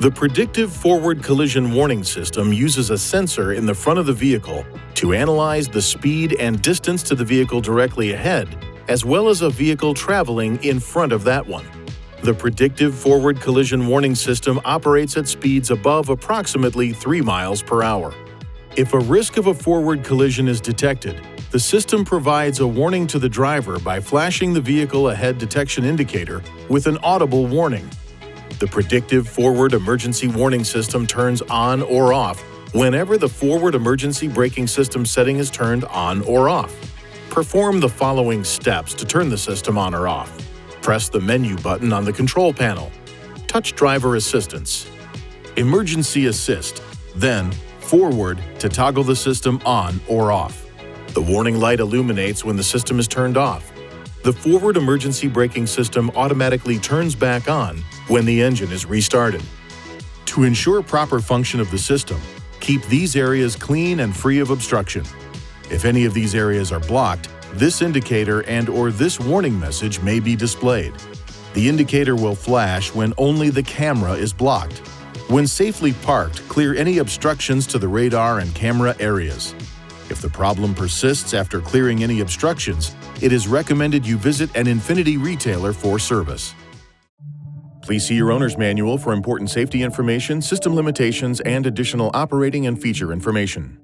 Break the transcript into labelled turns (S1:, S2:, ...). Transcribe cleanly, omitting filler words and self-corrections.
S1: The Predictive Forward Collision Warning System uses a sensor in the front of the vehicle to analyze the speed and distance to the vehicle directly ahead, as well as a vehicle traveling in front of that one. The Predictive Forward Collision Warning System operates at speeds above approximately 3 miles per hour. If a risk of a forward collision is detected, the system provides a warning to the driver by flashing the vehicle ahead detection indicator with an audible warning. The Predictive Forward Emergency Warning System turns on or off whenever the Forward Emergency Braking System setting is turned on or off. Perform the following steps to turn the system on or off. Press the menu button on the control panel. Touch Driver Assistance. Emergency Assist, then Forward to toggle the system on or off. The warning light illuminates when the system is turned off. The Forward Emergency Braking System automatically turns back on when the engine is restarted. To ensure proper function of the system, keep these areas clean and free of obstruction. If any of these areas are blocked, this indicator and/or this warning message may be displayed. The indicator will flash when only the camera is blocked. When safely parked, clear any obstructions to the radar and camera areas. If the problem persists after clearing any obstructions, it is recommended you visit an INFINITI retailer for service. Please see your owner's manual for important safety information, system limitations, and additional operating and feature information.